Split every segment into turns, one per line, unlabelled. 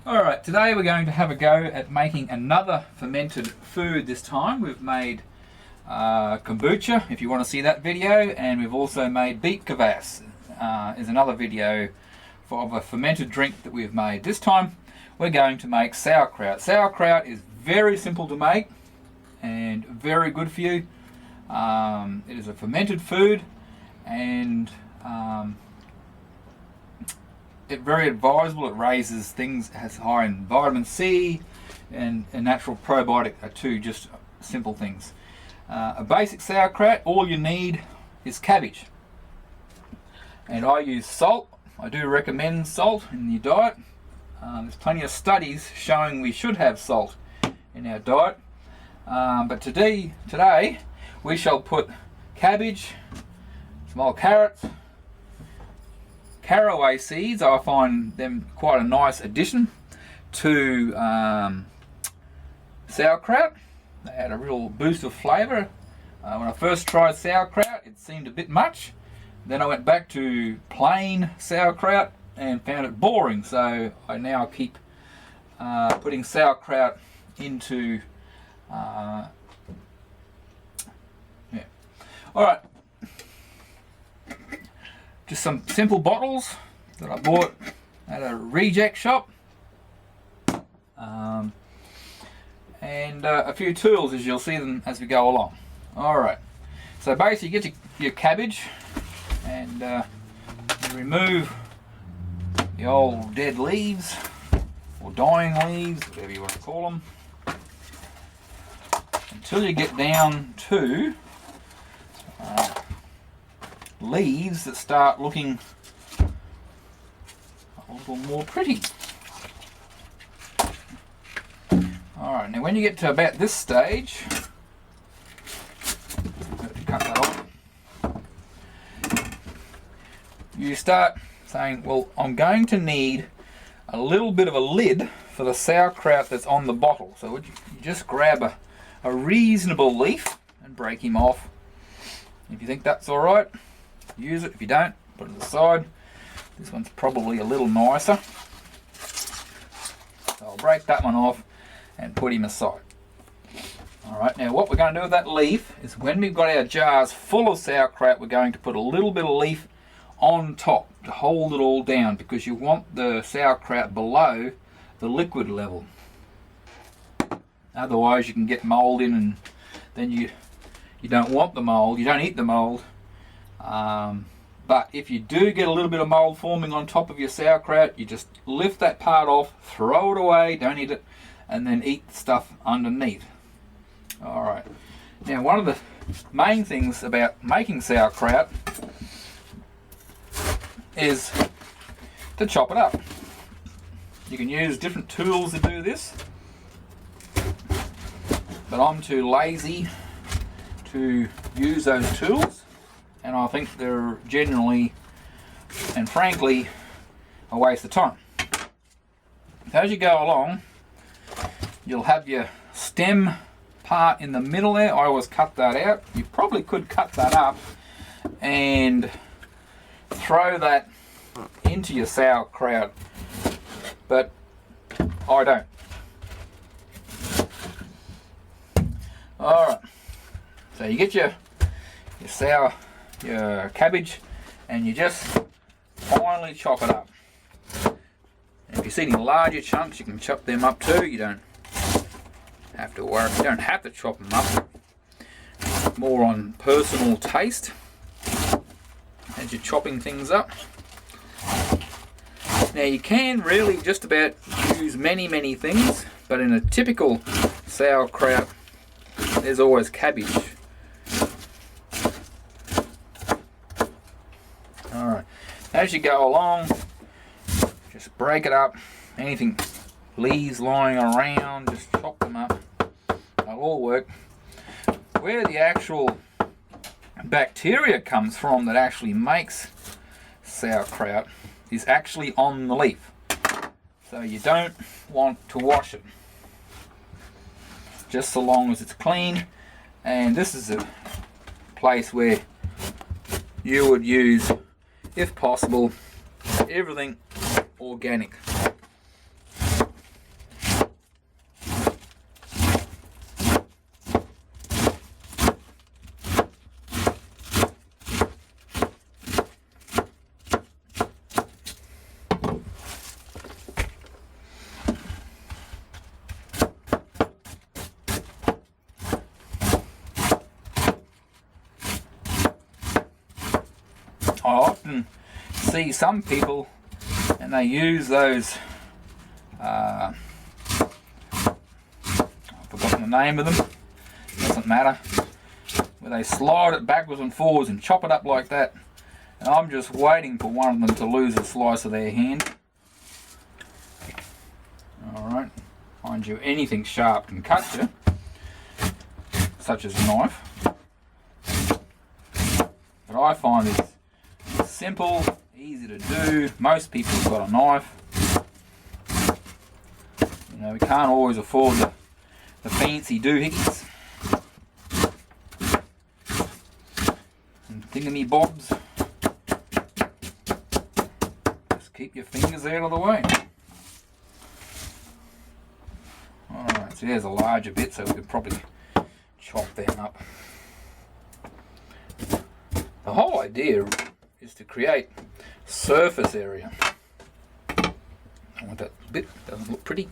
Alright, today we're going to have a go at making another fermented food this time. We've made kombucha, if you want to see that video, and we've also made beet kvass. Is another video of a fermented drink that we've made. This time we're going to make sauerkraut. Sauerkraut is very simple to make and very good for you. It is a fermented food and it's very advisable. It raises things, has high in vitamin C and natural probiotic are two just simple things. A basic sauerkraut, all you need is cabbage. And I use salt. I do recommend salt in your diet. There's plenty of studies showing we should have salt in our diet. But today we shall put cabbage, small carrots, caraway seeds. I find them quite a nice addition to sauerkraut. They add a real boost of flavour. When I first tried sauerkraut, it seemed a bit much. Then I went back to plain sauerkraut and found it boring. So I now keep putting sauerkraut into Alright, just some simple bottles that I bought at a reject shop, and a few tools as you'll see them as we go along. Alright, so basically you get your cabbage and you remove the old dead leaves or dying leaves, whatever you want to call them, until you get down to leaves that start looking a little more pretty. Alright, now when you get to about this stage, cut that off, you start saying, well, I'm going to need a little bit of a lid for the sauerkraut that's on the bottle. So you just grab a reasonable leaf and break him off. If you think that's alright, use it. If you don't, put it aside. This one's probably a little nicer. So I'll break that one off and put him aside. Alright, now what we're going to do with that leaf is when we've got our jars full of sauerkraut, we're going to put a little bit of leaf on top to hold it all down, because you want the sauerkraut below the liquid level. Otherwise you can get mould in, and then you don't want the mould, you don't eat the mould. But if you do get a little bit of mould forming on top of your sauerkraut, you just lift that part off, throw it away, don't eat it, and then eat the stuff underneath. Alright, now one of the main things about making sauerkraut is to chop it up. You can use different tools to do this, but I'm too lazy to use those tools, and I think they're generally and frankly a waste of time. As you go along, you'll have your stem part in the middle there. I always cut that out. You probably could cut that up and throw that into your sauerkraut, but I don't. Alright, so you get your cabbage and you just finely chop it up. And if you're eating larger chunks, you can chop them up too. You don't have to worry. You don't have to chop them up. More on personal taste as you're chopping things up. Now you can really just about use many things, but in a typical sauerkraut there's always cabbage. Alright, as you go along, just break it up. Anything, leaves lying around, just chop them up. They'll all work. Where the actual bacteria comes from that actually makes sauerkraut is actually on the leaf. So you don't want to wash it, just so long as it's clean. And this is a place where you would use, if possible, everything organic. often see some people and they use those, I've forgotten the name of them, doesn't matter, where they slide it backwards and forwards and chop it up like that. And I'm just waiting for one of them to lose a slice of their hand. Alright, mind you, anything sharp can cut you, such as a knife. But I find it's simple, easy to do. Most people have got a knife. You know, we can't always afford the fancy doohickeys and thingammy-bobs. Just keep your fingers out of the way. Alright, so there's a larger bit, so we could probably chop them up. The whole idea is to create surface area. I want that bit, doesn't look pretty.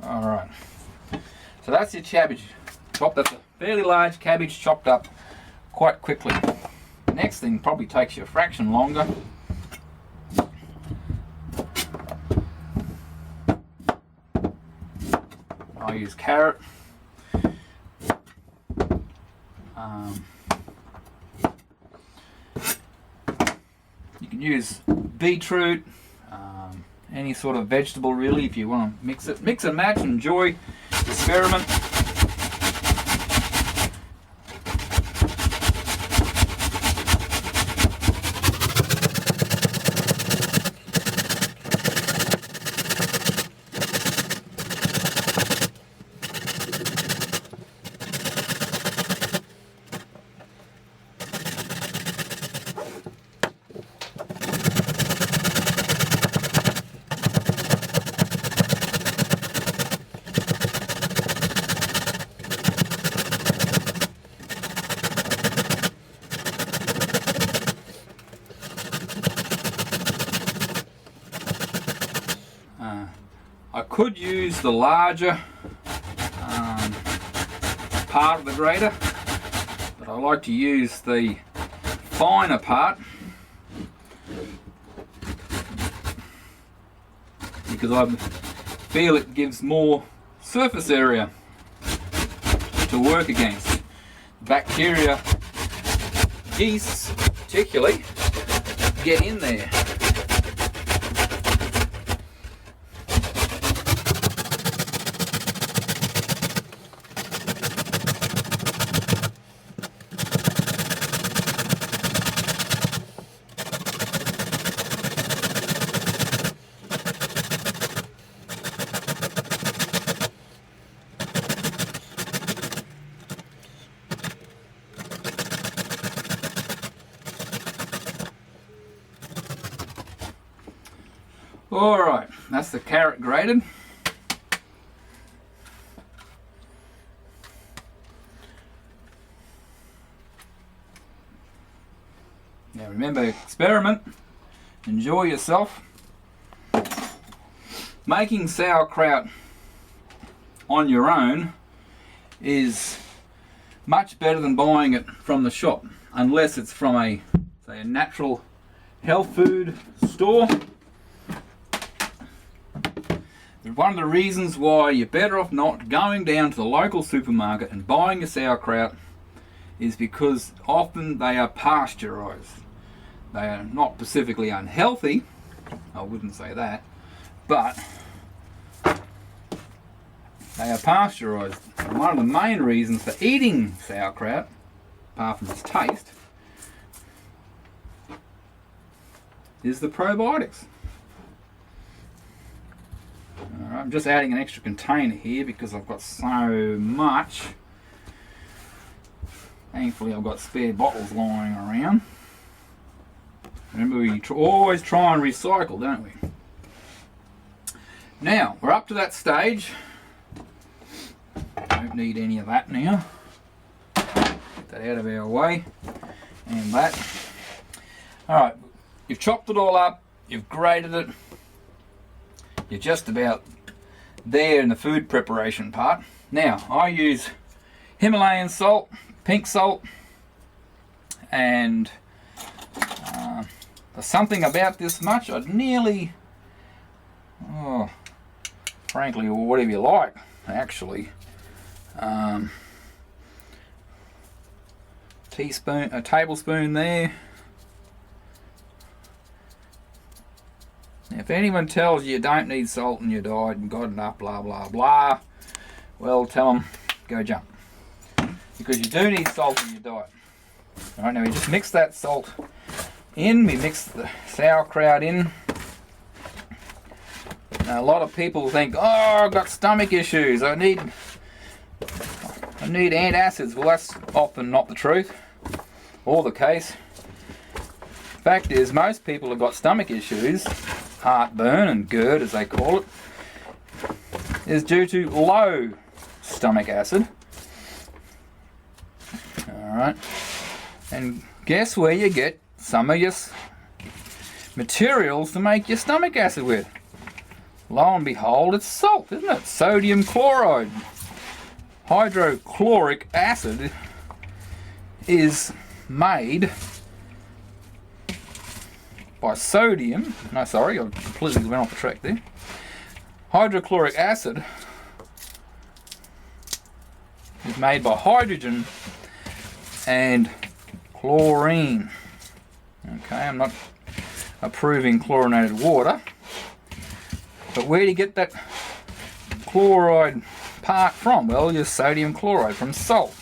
Alright, so that's your cabbage chopped. That's a fairly large cabbage chopped up quite quickly. The next thing probably takes you a fraction longer. I use carrot. You can use beetroot, any sort of vegetable really if you want to mix and match and enjoy, experiment. I could use the larger part of the grater, but I like to use the finer part because I feel it gives more surface area to work against. Bacteria, yeast particularly, get in there. Alright, that's the carrot grated. Now remember, experiment, enjoy yourself. Making sauerkraut on your own is much better than buying it from the shop, unless it's from a, say, a natural health food store. One of the reasons why you're better off not going down to the local supermarket and buying your sauerkraut is because often they are pasteurized. They are not specifically unhealthy, I wouldn't say that, but they are pasteurized. And one of the main reasons for eating sauerkraut, apart from its taste, is the probiotics. I'm just adding an extra container here because I've got so much. Thankfully I've got spare bottles lying around. Remember, we always try and recycle, don't we? Now, we're up to that stage. Don't need any of that now. Get that out of our way. And that. Alright, you've chopped it all up, you've grated it. You're just about there in the food preparation part. Now, I use Himalayan salt, pink salt, and there's something about this much. I'd nearly, frankly, or whatever you like, actually. A tablespoon there. Now, if anyone tells you don't need salt in your diet and got enough, blah blah blah, well, tell them go jump, because you do need salt in your diet. All right, now we just mix that salt in. We mix the sauerkraut in. Now, a lot of people think, oh, I've got stomach issues, I need antacids. Well, that's often not the truth or the case. Fact is, most people have got stomach issues, heartburn and GERD as they call it, is due to low stomach acid. Alright, and guess where you get some of your materials to make your stomach acid with? Lo and behold, it's salt, isn't it? Sodium chloride. Hydrochloric acid is made by sodium. No, sorry, I completely went off the track there. Hydrochloric acid is made by hydrogen and chlorine. Okay, I'm not approving chlorinated water, but where do you get that chloride part from? Well, your sodium chloride from salt.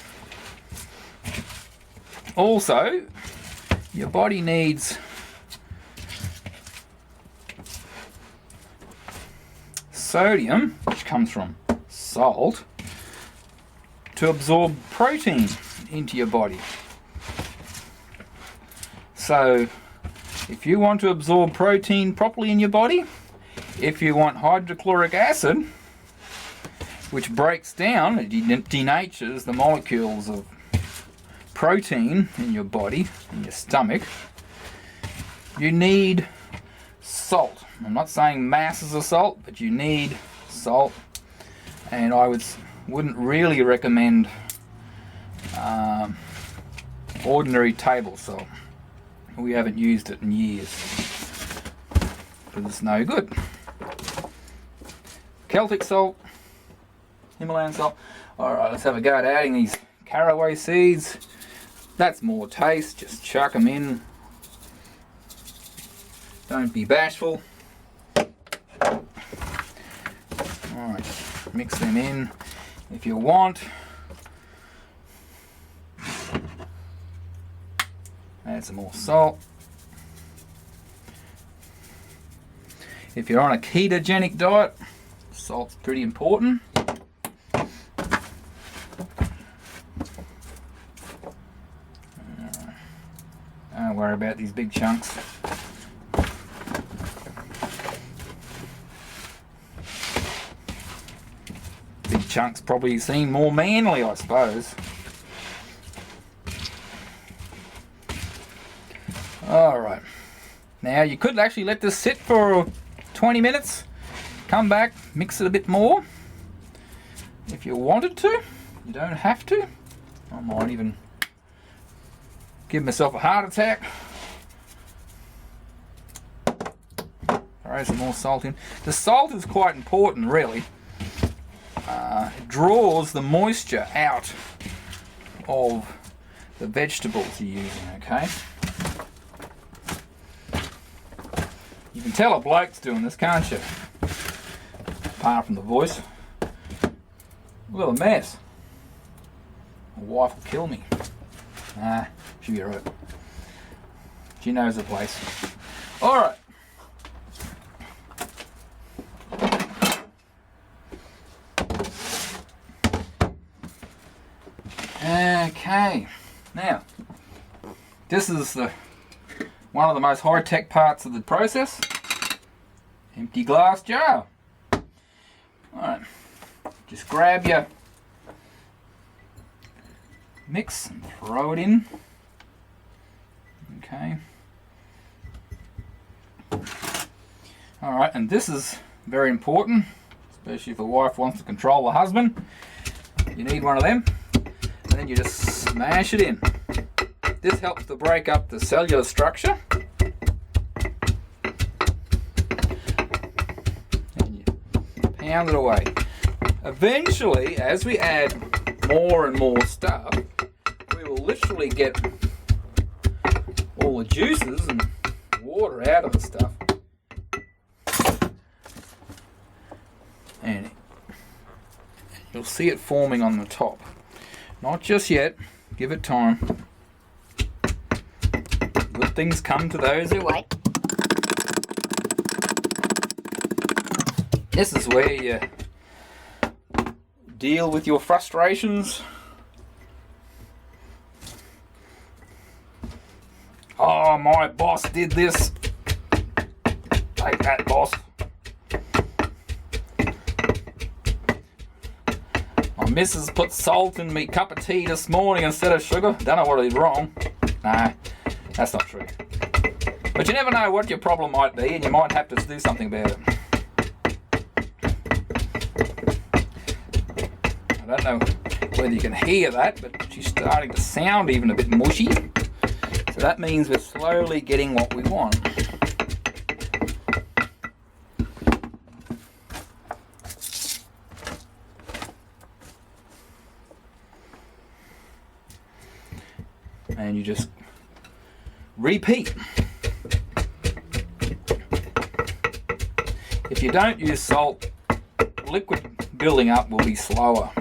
Also, your body needs sodium, which comes from salt, to absorb protein into your body. So, if you want to absorb protein properly in your body, if you want hydrochloric acid, which breaks down, it denatures the molecules of protein in your body, in your stomach, you need salt. I'm not saying masses of salt, but you need salt, and I wouldn't really recommend ordinary table salt. We haven't used it in years because it's no good. Celtic salt, Himalayan salt. Alright, let's have a go at adding these caraway seeds. That's more taste, just chuck them in. Don't be bashful. Alright, mix them in if you want. Add some more salt. If you're on a ketogenic diet, salt's pretty important. Don't worry about these big chunks. Big chunks probably seem more manly, I suppose. Alright, now you could actually let this sit for 20 minutes, come back, mix it a bit more if you wanted to. You don't have to. I might even give myself a heart attack. Throw some more salt in. The salt is quite important, really. It draws the moisture out of the vegetables you're using, okay? You can tell a bloke's doing this, can't you? Apart from the voice. Look at the mess. My wife will kill me. Nah, she'll be right. She knows the place. Alright. Okay. Now, this is one of the most high-tech parts of the process. Empty glass jar. Alright, just grab your mix and throw it in. Okay. Alright, and this is very important, especially if the wife wants to control the husband. You need one of them, and then you just smash it in. This helps to break up the cellular structure. And you pound it away. Eventually, as we add more and more stuff, we will literally get all the juices and water out of the stuff. And you'll see it forming on the top. Not just yet. Give it time. Good things come to those who wait. This is where you deal with your frustrations. Oh, my boss did this. Take that, boss. My missus put salt in me cup of tea this morning instead of sugar. Don't know what I did wrong. Nah, that's not true. But you never know what your problem might be, and you might have to do something about it. I don't know whether you can hear that, but she's starting to sound even a bit mushy. So that means we're slowly getting what we want. And you just repeat. If you don't use salt, liquid building up will be slower.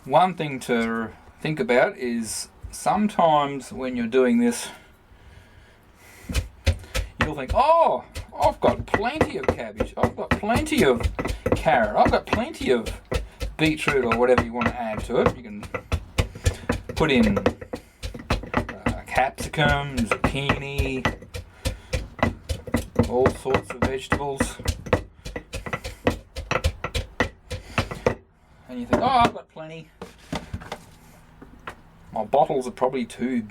One thing to think about is sometimes when you're doing this, you'll think, oh, I've got plenty of cabbage, I've got plenty of carrot, I've got plenty of beetroot or whatever you want to add to it. You can put in capsicum, zucchini, all sorts of vegetables. And you think, oh, I've got plenty. My bottles are probably too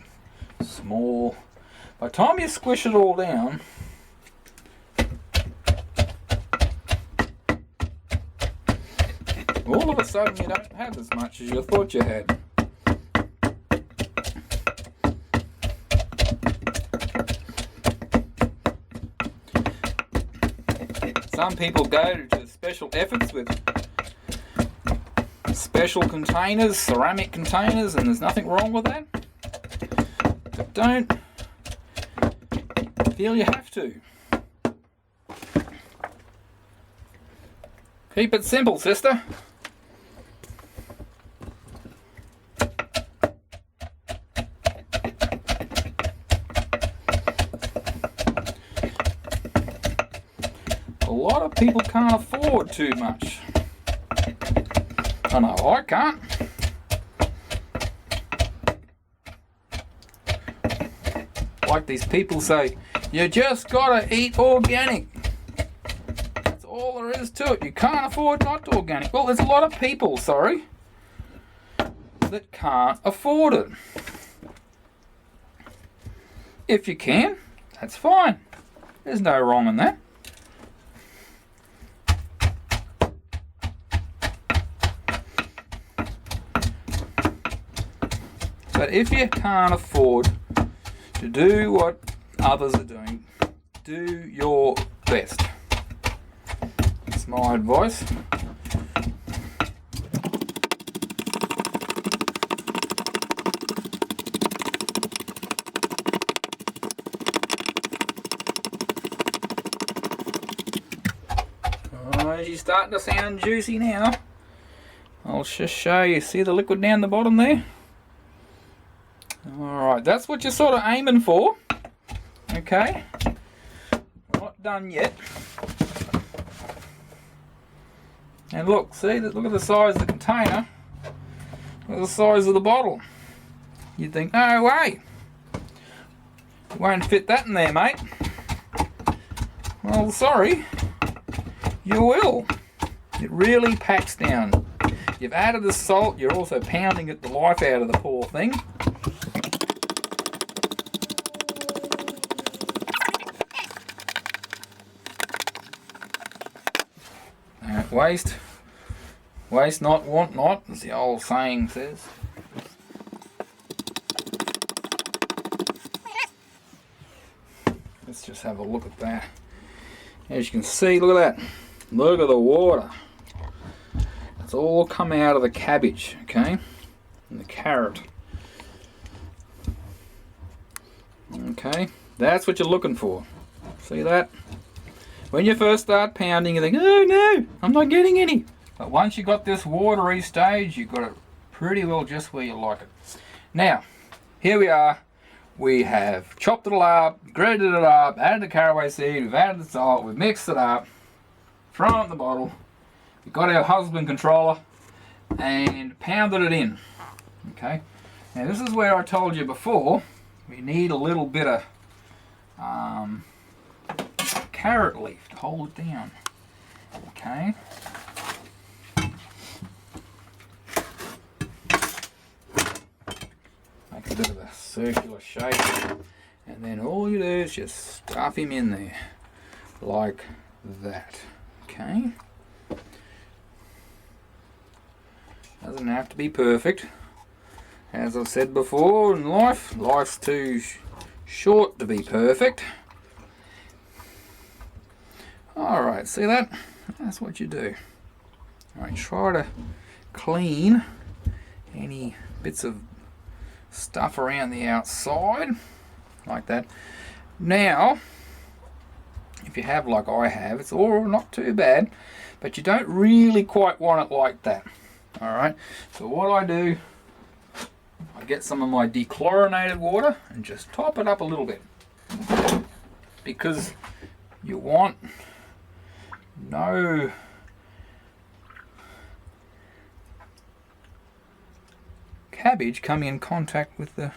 small. By the time you squish it all down, all of a sudden you don't have as much as you thought you had. Some people go to special efforts with special containers, ceramic containers, and there's nothing wrong with that. But don't feel you have to. Keep it simple, sister. A lot of people can't afford too much. I know I can't. Like these people say, you just gotta eat organic. That's all there is to it. You can't afford not to organic. Well, there's a lot of people, sorry, that can't afford it. If you can, that's fine. There's no wrong in that. But if you can't afford to do what others are doing, do your best. That's my advice. Oh, she's starting to sound juicy now. I'll just show you. See the liquid down the bottom there? Alright, that's what you're sort of aiming for. Okay. We're not done yet. And look, see, look at the size of the container. Look at the size of the bottle. You'd think, no way. You won't fit that in there, mate. Well, sorry. You will. It really packs down. You've added the salt, you're also pounding it the life out of the poor thing. Waste not, want not, as the old saying says. Let's just have a look at that. As you can see, look at that. Look at the water. It's all come out of the cabbage, okay? And the carrot. Okay, that's what you're looking for. See that? When you first start pounding, you think, oh no, I'm not getting any. But once you got this watery stage, you've got it pretty well just where you like it. Now, here we are. We have chopped it all up, grated it up, added the caraway seed, we've added the salt, we've mixed it up, thrown it in the bottle, we've got our husband controller, and pounded it in. Okay, now this is where I told you before, we need a little bit of carrot leaf to hold it down. Okay. Make a bit of a circular shape, and then all you do is just stuff him in there like that. Okay. Doesn't have to be perfect. As I've said before in life, life's too short to be perfect. Alright, see that? That's what you do. Alright, try to clean any bits of stuff around the outside, like that. Now, if you have like I have, it's all not too bad, but you don't really quite want it like that. Alright, so what I do, I get some of my dechlorinated water and just top it up a little bit, because you want no cabbage coming in contact with the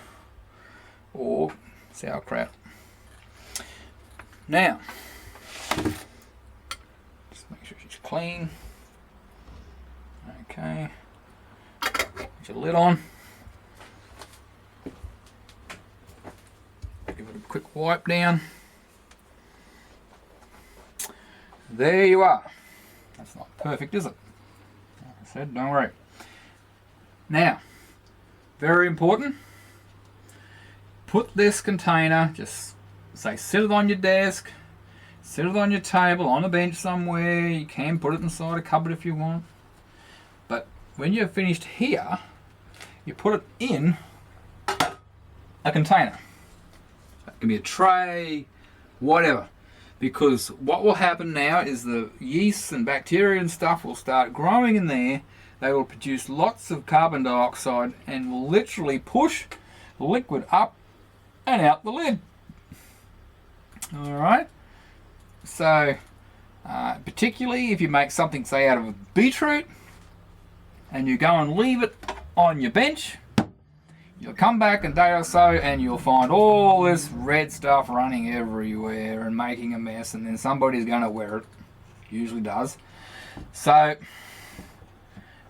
or sauerkraut. Now, just make sure she's clean. Okay, put your lid on. Give it a quick wipe down. There you are. That's not perfect, is it? Like I said, don't worry. Now, very important, put this container, just say sit it on your desk, sit it on your table, on a bench somewhere. You can put it inside a cupboard if you want. But when you're finished here, you put it in a container. It can be a tray, whatever. Because what will happen now is the yeasts and bacteria and stuff will start growing in there. They will produce lots of carbon dioxide and will literally push the liquid up and out the lid. Alright, so particularly if you make something, say, out of a beetroot and you go and leave it on your bench, you'll come back a day or so and you'll find all this red stuff running everywhere and making a mess, and then somebody's going to wear it. Usually does. So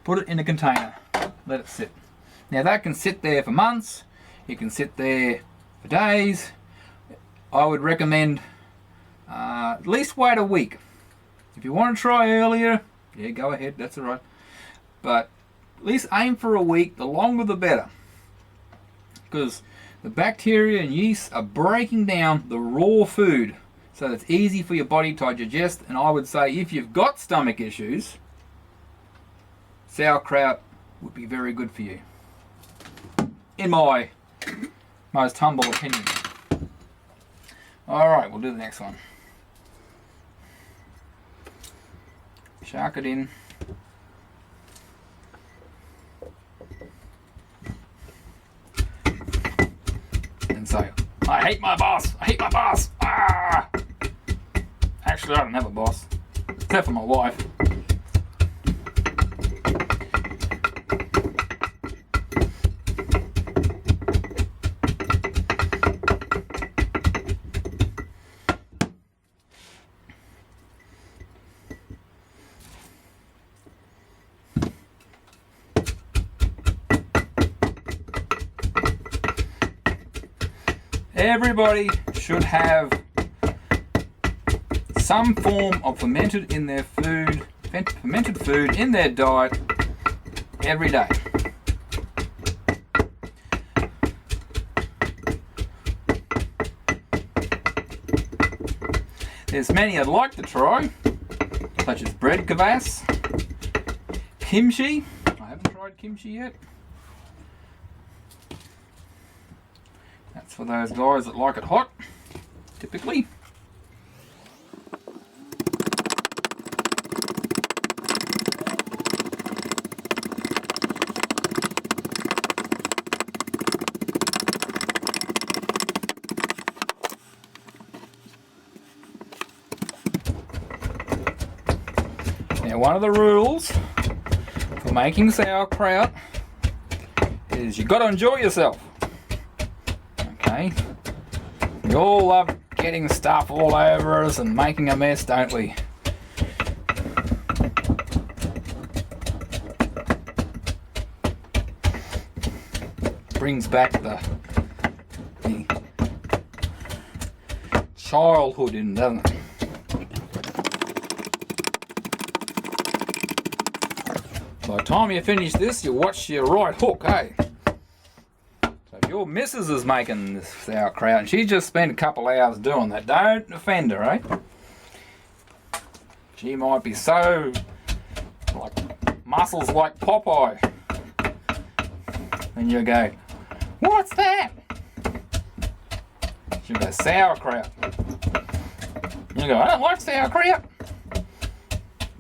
put it in a container, let it sit. Now that can sit there for months, it can sit there for days. I would recommend at least wait a week. If you want to try earlier, yeah, go ahead, that's alright. But at least aim for a week, the longer the better. Because the bacteria and yeast are breaking down the raw food so that it's easy for your body to digest. And I would say if you've got stomach issues, sauerkraut would be very good for you, in my most humble opinion. Alright, we'll do the next one. Shark it in. And say, I hate my boss! I hate my boss! Ah! Actually, I don't have a boss, except for my wife. Everybody should have some form of fermented in their food fermented food in their diet every day. There's many I'd like to try, such as bread kvass, kimchi. I haven't tried kimchi yet. That's for those guys that like it hot, typically. Now, one of the rules for making sauerkraut is you've got to enjoy yourself. Okay? We all love getting stuff all over us and making a mess, don't we? Brings back the childhood in, doesn't it? By the time you finish this, you watch your right hook, hey? So if your missus is making this sauerkraut and she just spent a couple hours doing that, don't offend her, eh? She might be so, like, muscles like Popeye. And you go, what's that? She'll go, sauerkraut. You go, I don't like sauerkraut.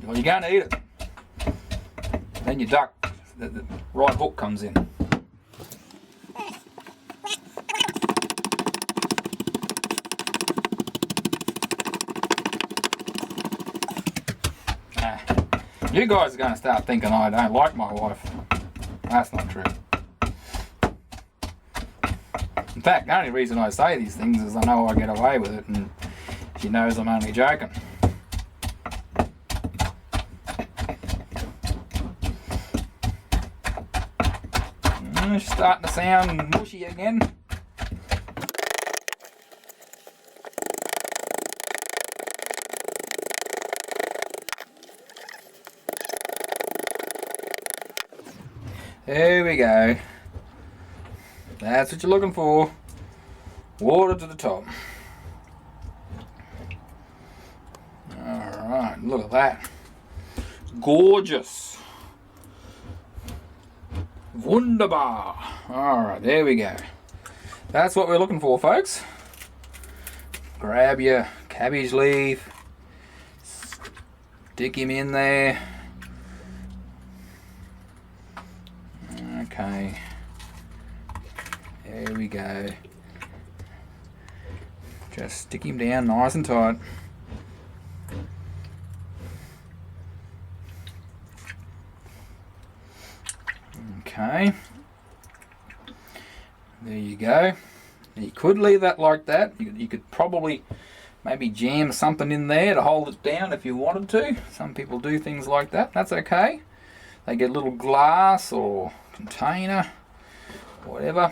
Well, you're going to eat it. Then you duck, the right hook comes in. You guys are going to start thinking I don't like my wife. That's not true. In fact, the only reason I say these things is I know I get away with it and she knows I'm only joking. It's starting to sound mushy again. There we go. That's what you're looking for. Water to the top. Alright, look at that. Gorgeous. Wunderbar. Alright, there we go. That's what we're looking for, folks. Grab your cabbage leaf. Stick him in there. Okay. There we go. Just stick him down nice and tight. Okay. There you go. You could leave that like that. You could probably maybe jam something in there to hold it down if you wanted to. Some people do things like that. That's okay. They get a little glass or container, whatever.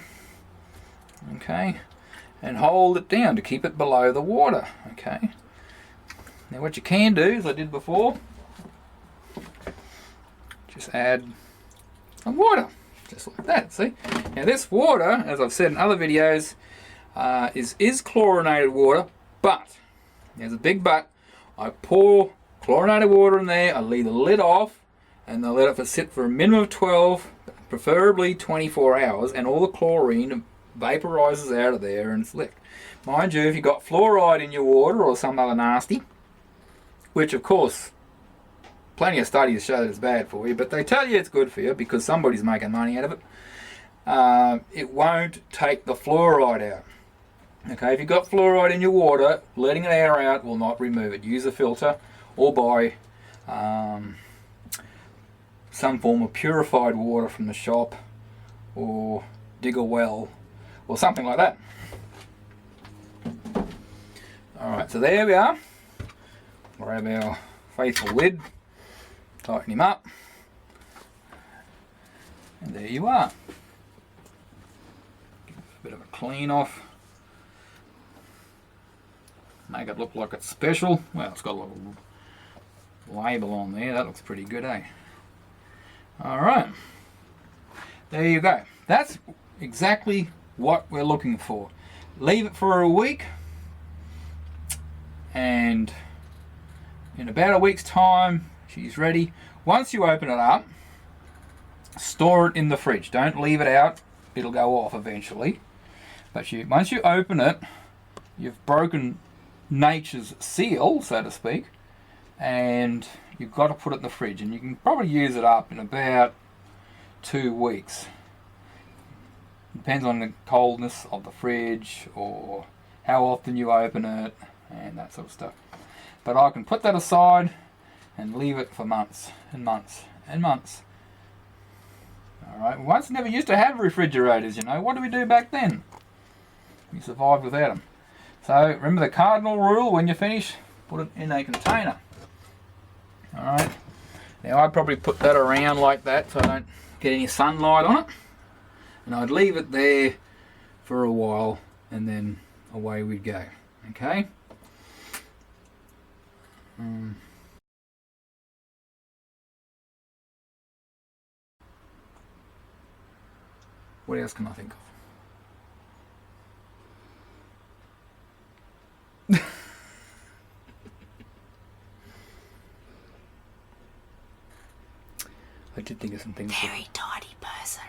Okay. And hold it down to keep it below the water. Okay. Now what you can do, as I did before, just add some water. Just like that, see? Now this water, as I've said in other videos, is chlorinated water, but, there's a big but, I pour chlorinated water in there, I leave the lid off, and I let it sit for a minimum of 12, preferably 24 hours, and all the chlorine vaporizes out of there and it's licked. Mind you, if you've got fluoride in your water or some other nasty, which of course, plenty of studies show that it's bad for you, but they tell you it's good for you because somebody's making money out of it. It won't take the fluoride out. Okay, if you've got fluoride in your water, letting it air out will not remove it. Use a filter or buy some form of purified water from the shop or dig a well or something like that. Alright, so there we are. Grab our faithful lid, tighten him up, and there you are. Give it a bit of a clean off. Make it look like it's special. Well, it's got a little label on there. That looks pretty good, eh? Alright. There you go. That's exactly what we're looking for. Leave it for a week, and in about a week's time she's ready. Once you open it up, store it in the fridge. Don't leave it out, it'll go off eventually. But once you open it, you've broken nature's seal, so to speak, and you've got to put it in the fridge, and you can probably use it up in about 2 weeks. Depends on the coldness of the fridge or how often you open it and that sort of stuff. But I can put that aside and leave it for months and months and months. Alright, once never used to have refrigerators, you know. What do we do back then? We survived without them. So remember the cardinal rule: when you finish, put it in a container. Alright, now I'd probably put that around like that so I don't get any sunlight on it. And I'd leave it there for a while, and then away we'd go. Okay? What else can I think of? I did think of some things.
Very tidy person.